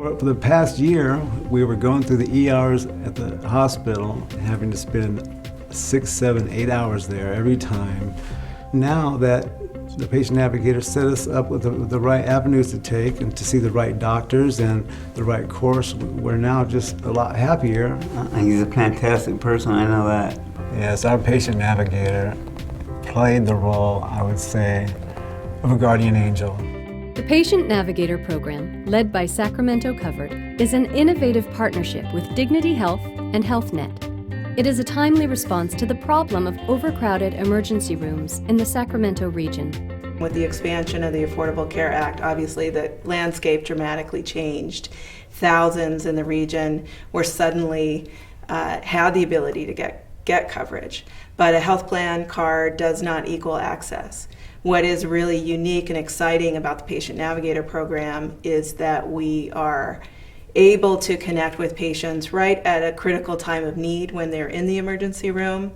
For the past year, we were going through the ERs at the hospital, having to spend 6, 7, 8 hours there every time. Now that the Patient Navigator set us up with the right avenues to take and to see the right doctors and the right course, we're now just a lot happier. He's a fantastic person, I know that. Yes, our Patient Navigator played the role, I would say, of a guardian angel. The Patient Navigator program, led by Sacramento Covered, is an innovative partnership with Dignity Health and HealthNet. It is a timely response to the problem of overcrowded emergency rooms in the Sacramento region. With the expansion of the Affordable Care Act, obviously the landscape dramatically changed. Thousands in the region were suddenly had the ability to get coverage, but a health plan card does not equal access. What is really unique and exciting about the Patient Navigator program is that we are able to connect with patients right at a critical time of need when they're in the emergency room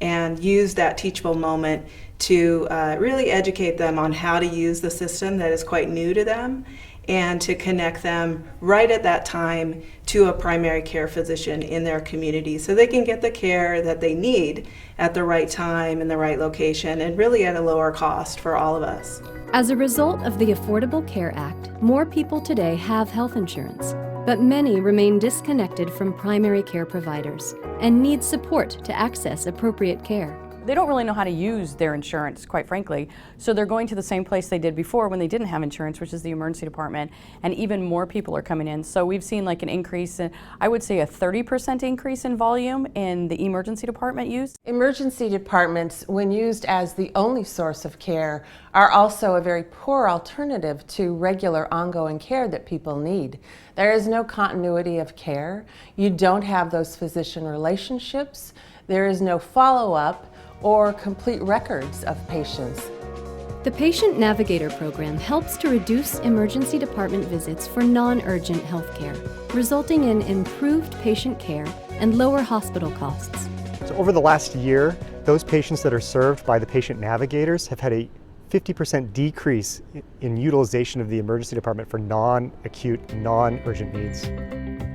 and use that teachable moment to really educate them on how to use the system that is quite new to them and to connect them right at that time to a primary care physician in their community so they can get the care that they need at the right time in the right location and really at a lower cost for all of us. As a result of the Affordable Care Act, more people today have health insurance, but many remain disconnected from primary care providers and need support to access appropriate care. They don't really know how to use their insurance, quite frankly, so they're going to the same place they did before when they didn't have insurance, which is the emergency department, and even more people are coming in. So we've seen like an increase in, I would say a 30% increase in volume in the emergency department use. Emergency departments, when used as the only source of care, are also a very poor alternative to regular ongoing care that people need. There is no continuity of care. You don't have those physician relationships. There is no follow-up or complete records of patients. The Patient Navigator program helps to reduce emergency department visits for non-urgent health care, resulting in improved patient care and lower hospital costs. So over the last year, those patients that are served by the Patient Navigators have had a 50% decrease in utilization of the emergency department for non-acute, non-urgent needs.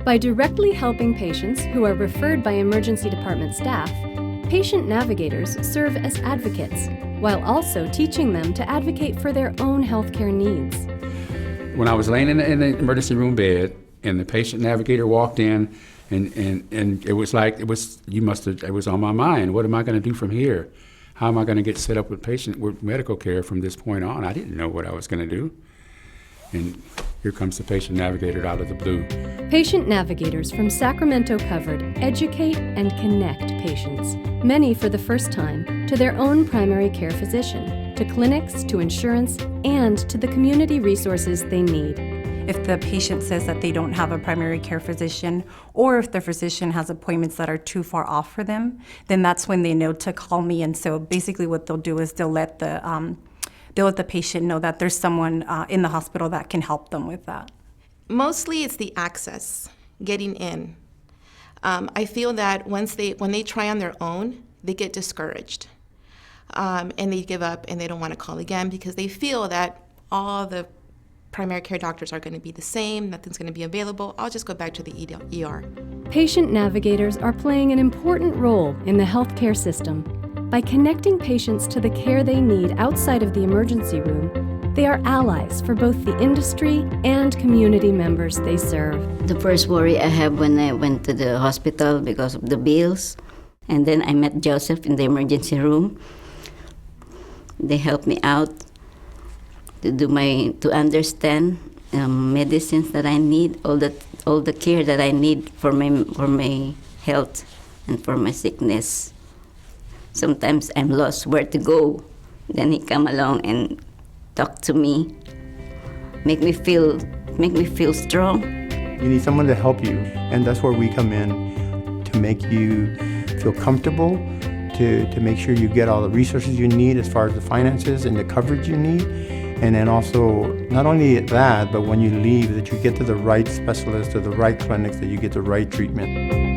By directly helping patients who are referred by emergency department staff, Patient Navigators serve as advocates, while also teaching them to advocate for their own healthcare needs. When I was laying in the emergency room bed and the Patient Navigator walked in, and it was like, it was on my mind. What am I going to do from here? How am I going to get set up with medical care from this point on? I didn't know what I was going to do. And here comes the Patient Navigator out of the blue. Patient Navigators from Sacramento Covered educate and connect patients, many for the first time, to their own primary care physician, to clinics, to insurance, and to the community resources they need. If the patient says that they don't have a primary care physician, or if the physician has appointments that are too far off for them, then that's when they know to call me. And so basically what they'll do is they'll let the patient know that there's someone in the hospital that can help them with that. Mostly it's the access, getting in. I feel that when they try on their own, they get discouraged. And they give up and they don't want to call again because they feel that all the primary care doctors are going to be the same, nothing's going to be available, I'll just go back to the ER. Patient Navigators are playing an important role in the healthcare system. By connecting patients to the care they need outside of the emergency room, they are allies for both the industry and community members they serve. The first worry I had when I went to the hospital because of the bills, and then I met Joseph in the emergency room. They helped me out to understand medicines that I need, all the care that I need for my health and for my sickness. Sometimes I'm lost where to go. Then he come along and talk to me, make me feel strong. You need someone to help you, and that's where we come in to make you feel comfortable, to make sure you get all the resources you need as far as the finances and the coverage you need. And then also, not only that, but when you leave, that you get to the right specialist or the right clinics, that you get the right treatment.